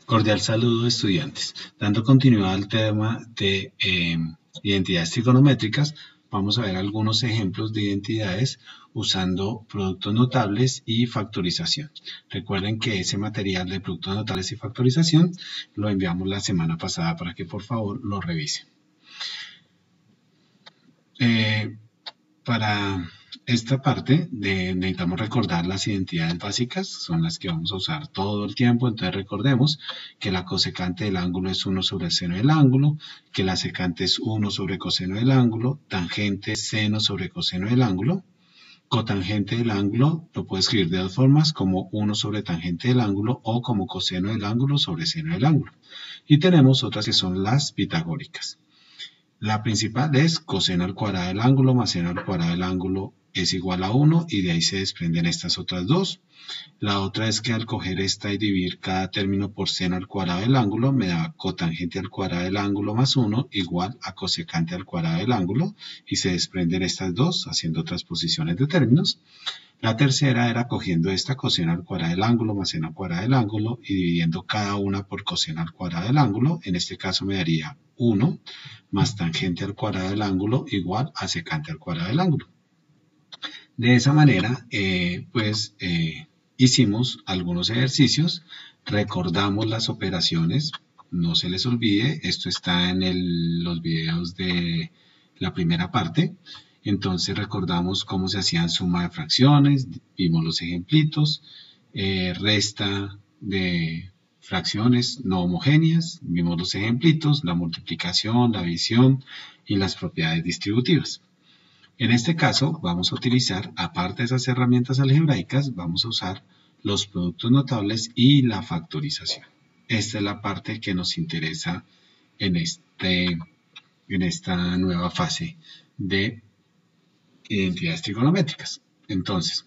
Cordial saludo, estudiantes. Dando continuidad al tema de identidades trigonométricas, vamos a ver algunos ejemplos de identidades usando productos notables y factorización. Recuerden que ese material de productos notables y factorización lo enviamos la semana pasada para que por favor lo revisen. Para esta parte necesitamos recordar las identidades básicas, son las que vamos a usar todo el tiempo. Entonces recordemos que la cosecante del ángulo es 1 sobre el seno del ángulo, que la secante es 1 sobre coseno del ángulo, tangente es seno sobre coseno del ángulo, cotangente del ángulo lo puedo escribir de dos formas, como 1 sobre tangente del ángulo o como coseno del ángulo sobre seno del ángulo. Y tenemos otras que son las pitagóricas. La principal es coseno al cuadrado del ángulo más seno al cuadrado del ángulo es igual a 1 y de ahí se desprenden estas otras dos. La otra es que al coger esta y dividir cada término por seno al cuadrado del ángulo me da cotangente al cuadrado del ángulo más 1 igual a cosecante al cuadrado del ángulo y se desprenden estas dos haciendo transposiciones de términos. La tercera era cogiendo esta coseno al cuadrado del ángulo más seno al cuadrado del ángulo y dividiendo cada una por coseno al cuadrado del ángulo. En este caso me daría 1 más tangente al cuadrado del ángulo igual a secante al cuadrado del ángulo. De esa manera, hicimos algunos ejercicios, recordamos las operaciones, no se les olvide, esto está en los videos de la primera parte. Entonces recordamos cómo se hacían suma de fracciones, vimos los ejemplitos, resta de fracciones no homogéneas, vimos los ejemplitos, la multiplicación, la división y las propiedades distributivas. En este caso vamos a utilizar, aparte de esas herramientas algebraicas, vamos a usar los productos notables y la factorización. Esta es la parte que nos interesa en esta nueva fase de identidades trigonométricas. Entonces,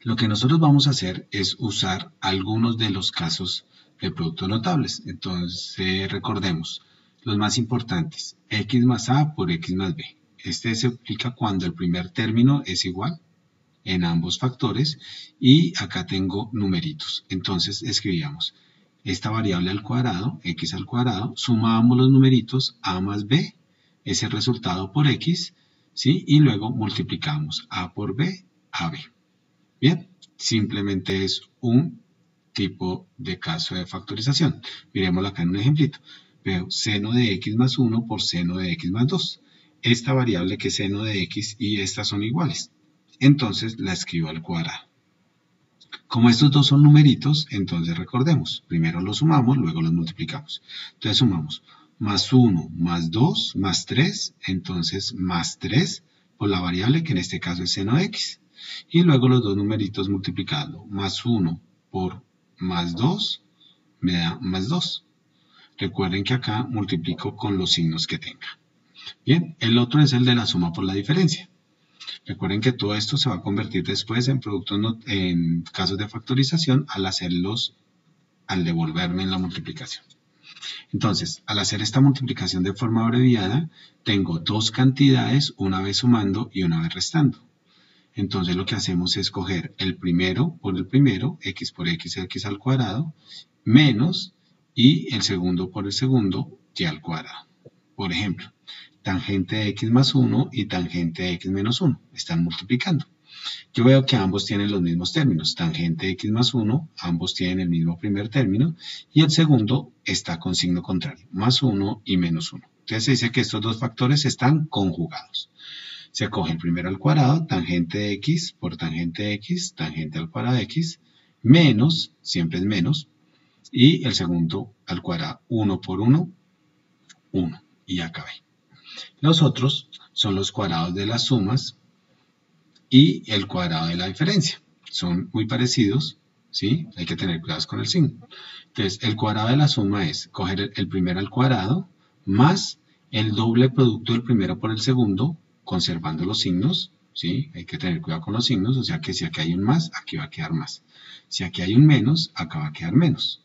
lo que nosotros vamos a hacer es usar algunos de los casos de productos notables. Entonces, recordemos los más importantes: x más a por x más b. Este se aplica cuando el primer término es igual en ambos factores y acá tengo numeritos. Entonces escribíamos esta variable al cuadrado, x al cuadrado, sumábamos los numeritos a más b, es el resultado por x, ¿sí? Y luego multiplicamos a por b, a b. Bien, simplemente es un tipo de caso de factorización. Miremoslo acá en un ejemplito. Veo seno de x más 1 por seno de x más 2. Esta variable que es seno de x y estas son iguales. Entonces la escribo al cuadrado. Como estos dos son numeritos, entonces recordemos, primero los sumamos, luego los multiplicamos. Entonces sumamos más 1, más 2, más 3, entonces más 3 por la variable que en este caso es seno de x. Y luego los dos numeritos multiplicando, más 1 por más 2 me da más 2. Recuerden que acá multiplico con los signos que tenga. Bien, el otro es el de la suma por la diferencia. Recuerden que todo esto se va a convertir después en en casos de factorización al devolverme en la multiplicación. Entonces, al hacer esta multiplicación de forma abreviada, tengo dos cantidades, una vez sumando y una vez restando. Entonces lo que hacemos es coger el primero por el primero, x por x al cuadrado, menos, y el segundo por el segundo, y al cuadrado. Por ejemplo, tangente de x más 1 y tangente de x menos 1 están multiplicando. Yo veo que ambos tienen los mismos términos. Tangente de x más 1, ambos tienen el mismo primer término, y el segundo está con signo contrario, más 1 y menos 1. Entonces se dice que estos dos factores están conjugados. Se coge el primero al cuadrado, tangente de x por tangente de x, tangente al cuadrado de x, menos, siempre es menos, y el segundo al cuadrado, 1 por 1, 1, y acabé. Los otros son los cuadrados de las sumas y el cuadrado de la diferencia. Son muy parecidos, ¿sí? Hay que tener cuidado con el signo. Entonces, el cuadrado de la suma es coger el primero al cuadrado más el doble producto del primero por el segundo, conservando los signos, ¿sí? Hay que tener cuidado con los signos, o sea que si aquí hay un más, aquí va a quedar más. Si aquí hay un menos, acá va a quedar menos,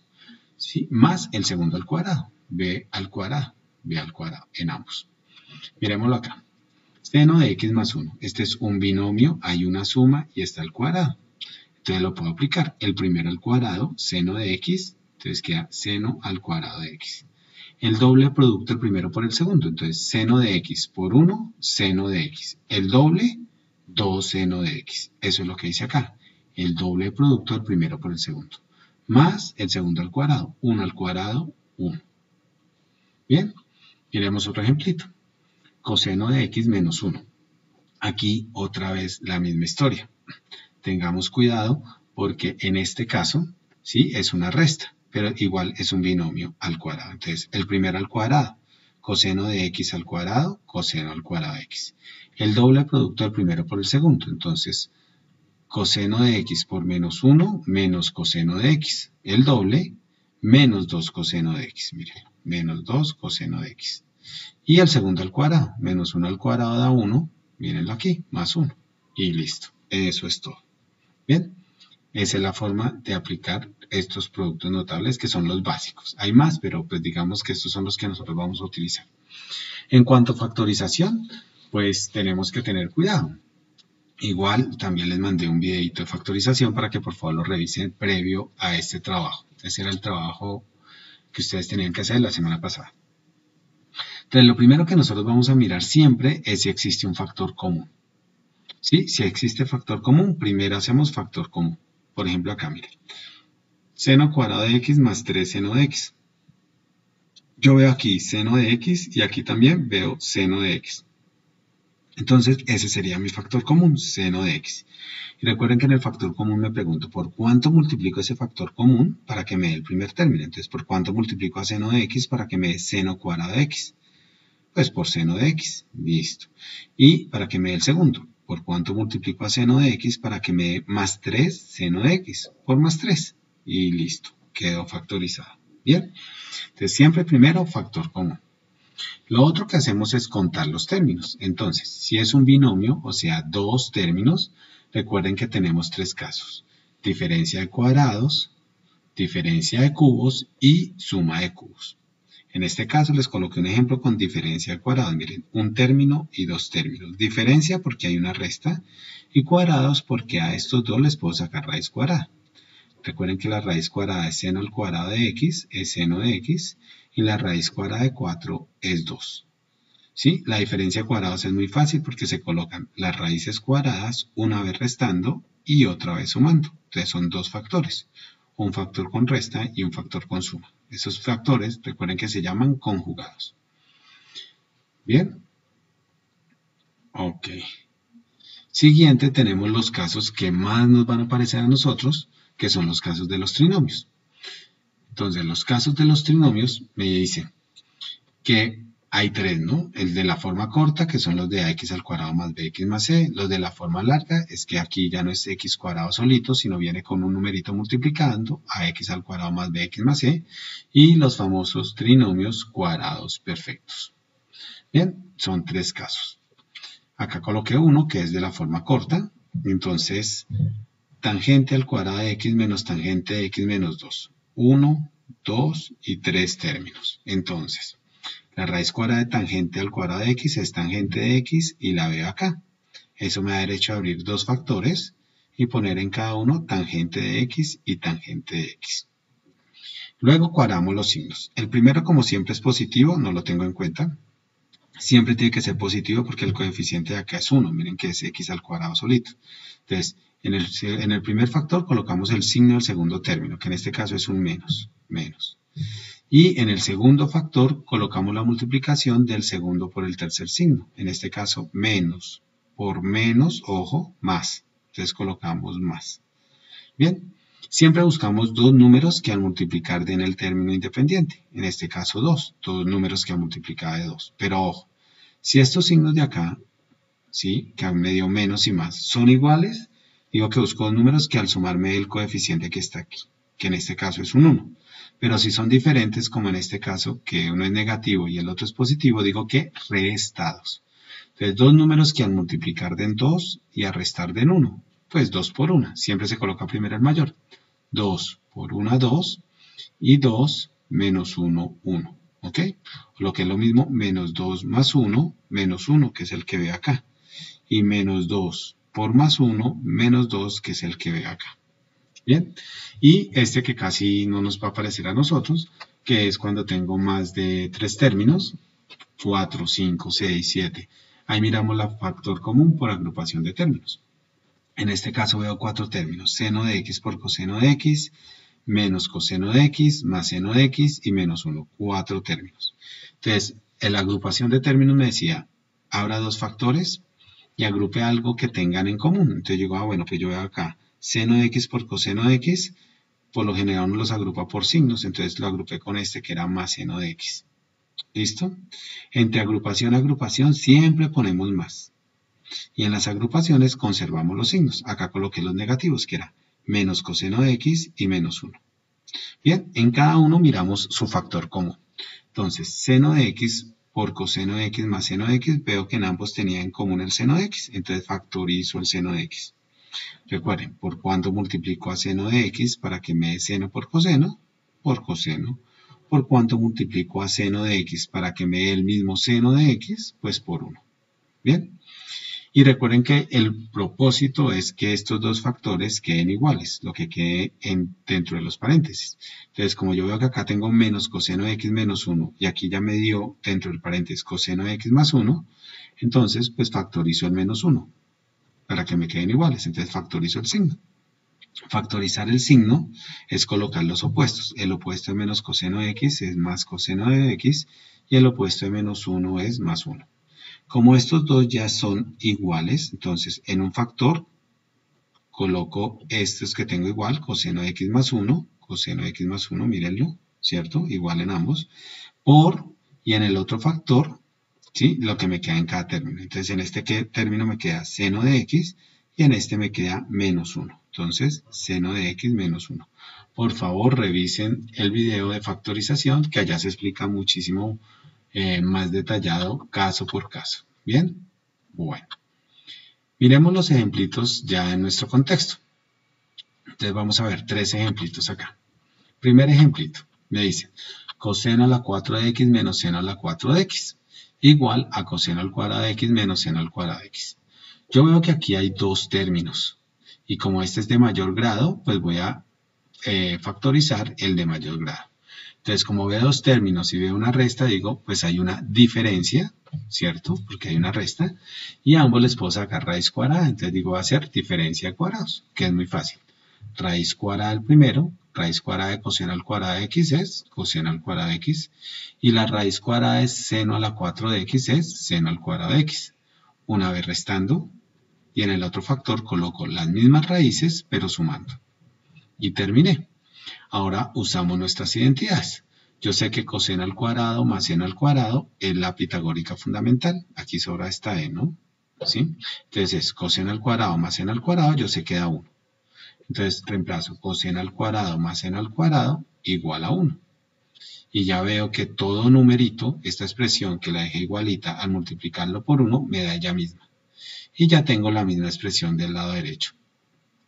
¿sí? Más el segundo al cuadrado, b al cuadrado en ambos. Miremoslo acá. Seno de x más 1. Este es un binomio, hay una suma y está al cuadrado. Entonces lo puedo aplicar. El primero al cuadrado, seno de x, Entonces queda seno al cuadrado de x. El doble producto el primero por el segundo. Entonces seno de x por 1, seno de x. El doble, 2 seno de x. Eso es lo que dice acá. El doble producto del primero por el segundo. Más el segundo al cuadrado. 1 al cuadrado, 1. Bien, miremos otro ejemplito. Coseno de x menos 1. Aquí otra vez la misma historia. Tengamos cuidado porque en este caso, sí, es una resta, pero igual es un binomio al cuadrado. Entonces, el primero al cuadrado, coseno de x al cuadrado, coseno al cuadrado de x. El doble producto del primero por el segundo. Entonces, coseno de x por menos 1 menos coseno de x. El doble, menos 2 coseno de x. Miren, menos 2 coseno de x. Y el segundo al cuadrado, menos 1 al cuadrado da 1, mírenlo aquí, más 1. Y listo, eso es todo. Bien, esa es la forma de aplicar estos productos notables que son los básicos. Hay más, pero pues digamos que estos son los que nosotros vamos a utilizar. En cuanto a factorización, pues tenemos que tener cuidado. Igual también les mandé un videito de factorización para que por favor lo revisen previo a este trabajo. Ese era el trabajo que ustedes tenían que hacer la semana pasada. Entonces, lo primero que nosotros vamos a mirar siempre es si existe un factor común. ¿Sí? Si existe factor común, primero hacemos factor común. Por ejemplo, acá, miren. Seno cuadrado de x más 3 seno de x. Yo veo aquí seno de x y aquí también veo seno de x. Entonces, ese sería mi factor común, seno de x. Y recuerden que en el factor común me pregunto, ¿por cuánto multiplico ese factor común para que me dé el primer término? Entonces, ¿por cuánto multiplico a seno de x para que me dé seno cuadrado de x? Pues por seno de x, listo. Y para que me dé el segundo, ¿por cuánto multiplico a seno de x para que me dé más 3 seno de x? Por más 3. Y listo, quedó factorizado. Bien, entonces siempre primero factor común. Lo otro que hacemos es contar los términos. Entonces, si es un binomio, o sea, dos términos, recuerden que tenemos tres casos. Diferencia de cuadrados, diferencia de cubos y suma de cubos. En este caso les coloqué un ejemplo con diferencia de cuadrados. Miren, un término y dos términos. Diferencia porque hay una resta y cuadrados porque a estos dos les puedo sacar raíz cuadrada. Recuerden que la raíz cuadrada es seno al cuadrado de x, es seno de x, y la raíz cuadrada de 4 es 2. ¿Sí? La diferencia de cuadrados es muy fácil porque se colocan las raíces cuadradas una vez restando y otra vez sumando. Entonces son dos factores, un factor con resta y un factor con suma. Esos factores, recuerden que se llaman conjugados. ¿Bien? Ok. Siguiente tenemos los casos que más nos van a aparecer a nosotros, que son los casos de los trinomios. Entonces, los casos de los trinomios me dicen que hay tres, ¿no? El de la forma corta, que son los de ax al cuadrado más bx más c. Los de la forma larga, es que aquí ya no es x cuadrado solito, sino viene con un numerito multiplicando, ax al cuadrado más bx más c. Y los famosos trinomios cuadrados perfectos. Bien, son tres casos. Acá coloqué uno que es de la forma corta. Entonces, tangente al cuadrado de x menos tangente de x menos 2. 1, 2 y 3 términos. Entonces, la raíz cuadrada de tangente al cuadrado de x es tangente de x y la veo acá. Eso me da derecho a abrir dos factores y poner en cada uno tangente de x y tangente de x. Luego cuadramos los signos. El primero, como siempre, es positivo, no lo tengo en cuenta. Siempre tiene que ser positivo porque el coeficiente de acá es 1. Miren que es x al cuadrado solito. Entonces, en el primer factor colocamos el signo del segundo término, que en este caso es un menos. Y en el segundo factor colocamos la multiplicación del segundo por el tercer signo. En este caso, menos por menos, ojo, más. Entonces colocamos más. Bien, siempre buscamos dos números que al multiplicar den el término independiente. En este caso, dos números que al multiplicar de 2. Pero ojo, si estos signos de acá, ¿sí? Que me dio menos y más, son iguales, digo que busco dos números que al sumarme el coeficiente que está aquí, que en este caso es un 1. Pero si son diferentes, como en este caso, que uno es negativo y el otro es positivo, digo que restados. Entonces, dos números que al multiplicar den 2 y al restar den 1. Pues 2 por 1. Siempre se coloca primero el mayor. 2 por 1, 2. Y 2 menos 1, 1. ¿Ok? Lo que es lo mismo, menos 2 más 1, menos 1, que es el que ve acá. Y menos 2 por más 1, menos 2, que es el que ve acá. Bien, y este que casi no nos va a aparecer a nosotros, que es cuando tengo más de 3 términos, 4, 5, 6, 7. Ahí miramos la factor común por agrupación de términos. En este caso veo 4 términos, seno de x por coseno de x, menos coseno de x, más seno de x y menos 1, 4 términos. Entonces, en la agrupación de términos me decía, abra dos factores y agrupe algo que tengan en común. Entonces yo digo, bueno, pues yo veo acá, seno de x por coseno de x, por lo general uno los agrupa por signos, entonces lo agrupé con este que era más seno de x. ¿Listo? Entre agrupación a agrupación siempre ponemos más. Y en las agrupaciones conservamos los signos. Acá coloqué los negativos, que era menos coseno de x y menos 1. Bien, en cada uno miramos su factor común. Entonces, seno de x por coseno de x más seno de x, veo que en ambos tenía en común el seno de x, entonces factorizo el seno de x. Recuerden, ¿por cuánto multiplico a seno de x para que me dé seno por coseno? Por coseno. ¿Por cuánto multiplico a seno de x para que me dé el mismo seno de x? Pues por 1. Bien. Y recuerden que el propósito es que estos dos factores queden iguales, lo que quede dentro de los paréntesis. Entonces, como yo veo que acá tengo menos coseno de x menos 1 y aquí ya me dio dentro del paréntesis coseno de x más 1, entonces pues factorizo el menos 1 para que me queden iguales. Entonces factorizo el signo. Factorizar el signo es colocar los opuestos. El opuesto de menos coseno de x es más coseno de x y el opuesto de menos 1 es más 1. Como estos dos ya son iguales, entonces en un factor coloco estos que tengo igual, coseno de x más 1, coseno de x más 1, mírenlo, ¿cierto? Igual en ambos, y en el otro factor, ¿sí? Lo que me queda en cada término. Entonces en este término me queda seno de x y en este me queda menos 1. Entonces, seno de x menos 1. Por favor, revisen el video de factorización, que allá se explica muchísimo más detallado caso por caso. ¿Bien? Bueno. Miremos los ejemplitos ya en nuestro contexto. Entonces vamos a ver 3 ejemplitos acá. Primer ejemplito, me dice coseno a la 4 de x menos seno a la 4 de x igual a coseno al cuadrado de x menos seno al cuadrado de x. Yo veo que aquí hay dos términos y como este es de mayor grado, pues voy a factorizar el de mayor grado. Entonces, como veo dos términos y veo una resta, digo, pues hay una diferencia, ¿cierto? Porque hay una resta, y a ambos les puedo sacar raíz cuadrada. Entonces digo, va a ser diferencia de cuadrados, que es muy fácil. Raíz cuadrada al primero, raíz cuadrada de coseno al cuadrado de x es coseno al cuadrado de x, y la raíz cuadrada de seno a la 4 de x es seno al cuadrado de x. Una vez restando, y en el otro factor coloco las mismas raíces, pero sumando. Y terminé. Ahora usamos nuestras identidades. Yo sé que coseno al cuadrado más seno al cuadrado es la pitagórica fundamental. Aquí sobra esta e, ¿no? ¿Sí? Entonces es coseno al cuadrado más seno al cuadrado, yo sé que da 1. Entonces reemplazo coseno al cuadrado más seno al cuadrado igual a 1. Y ya veo que todo numerito, esta expresión que la dejé igualita, al multiplicarlo por 1, me da ella misma. Y ya tengo la misma expresión del lado derecho.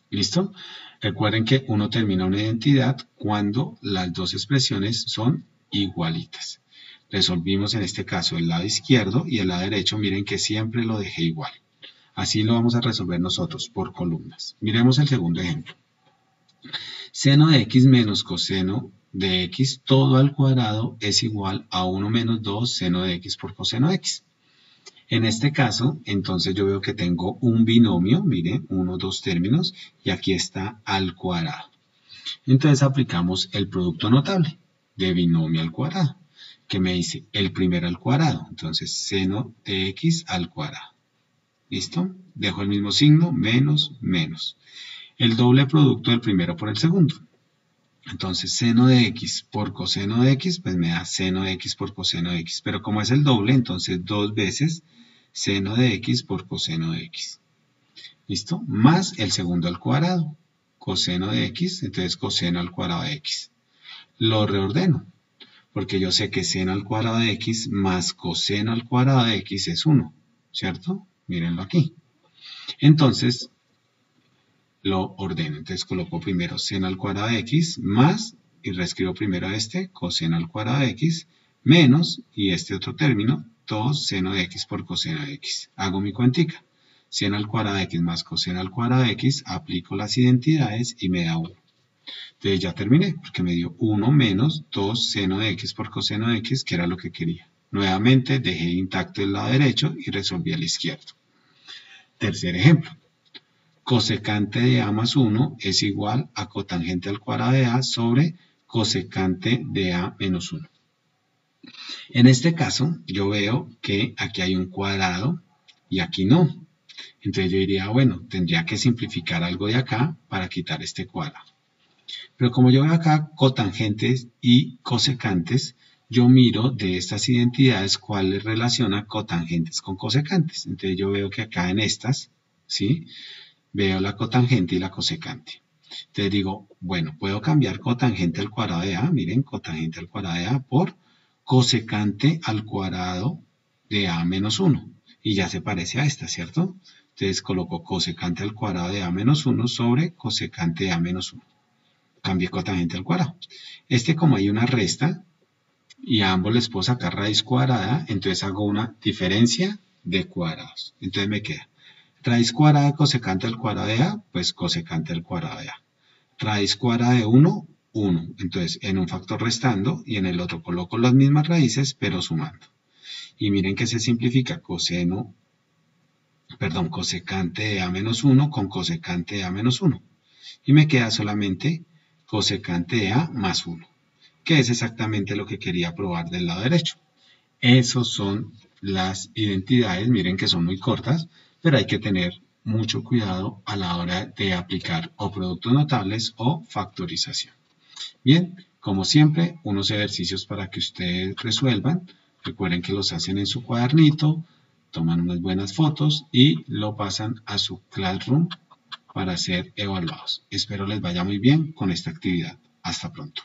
¿Listo? Recuerden que uno termina una identidad cuando las dos expresiones son igualitas. Resolvimos en este caso el lado izquierdo y el lado derecho, miren que siempre lo dejé igual. Así lo vamos a resolver nosotros por columnas. Miremos el segundo ejemplo. Seno de x menos coseno de x todo al cuadrado es igual a 1 menos 2 seno de x por coseno de x. En este caso, entonces yo veo que tengo un binomio, miren, 1, 2 términos, y aquí está al cuadrado. Entonces aplicamos el producto notable de binomio al cuadrado, que me dice el primero al cuadrado, entonces seno de x al cuadrado. ¿Listo? Dejo el mismo signo, menos, menos. El doble producto del primero por el segundo. Entonces seno de x por coseno de x, pues me da seno de x por coseno de x. Pero como es el doble, entonces 2 veces seno de x por coseno de x. ¿Listo? Más el segundo al cuadrado. Coseno de x, entonces coseno al cuadrado de x. Lo reordeno, porque yo sé que seno al cuadrado de x más coseno al cuadrado de x es 1, ¿cierto? Mírenlo aquí. Entonces, lo ordeno. Entonces coloco primero seno al cuadrado de x más, y reescribo primero este, coseno al cuadrado de x, menos, y este otro término, 2 seno de x por coseno de x. Hago mi cuentica. Seno al cuadrado de x más coseno al cuadrado de x, aplico las identidades y me da 1. Entonces ya terminé, porque me dio 1 menos 2 seno de x por coseno de x, que era lo que quería. Nuevamente dejé intacto el lado derecho y resolví al izquierdo. Tercer ejemplo. Cosecante de a más 1 es igual a cotangente al cuadrado de a sobre cosecante de a menos 1. En este caso, yo veo que aquí hay un cuadrado y aquí no. Entonces yo diría, bueno, tendría que simplificar algo de acá para quitar este cuadrado. Pero como yo veo acá cotangentes y cosecantes, yo miro de estas identidades cuál les relaciona cotangentes con cosecantes. Entonces yo veo que acá en estas, ¿sí? Veo la cotangente y la cosecante. Entonces digo, bueno, puedo cambiar cotangente al cuadrado de a, miren, cotangente al cuadrado de a por cosecante al cuadrado de a menos 1. Y ya se parece a esta, ¿cierto? Entonces coloco cosecante al cuadrado de a menos 1 sobre cosecante de a menos 1. Cambié cotangente al cuadrado. Como hay una resta y a ambos les puedo sacar raíz cuadrada, entonces hago una diferencia de cuadrados. Entonces me queda raíz cuadrada de cosecante al cuadrado de a, pues cosecante al cuadrado de a. Raíz cuadrada de 1, 1. Entonces en un factor restando y en el otro coloco las mismas raíces pero sumando. Y miren que se simplifica cosecante de a menos 1 con cosecante de a menos 1. Y me queda solamente cosecante de a más 1, que es exactamente lo que quería probar del lado derecho. Esos son las identidades, miren que son muy cortas, pero hay que tener mucho cuidado a la hora de aplicar o productos notables o factorización. Bien, como siempre, unos ejercicios para que ustedes resuelvan. Recuerden que los hacen en su cuadernito, toman unas buenas fotos y lo pasan a su Classroom para ser evaluados. Espero les vaya muy bien con esta actividad. Hasta pronto.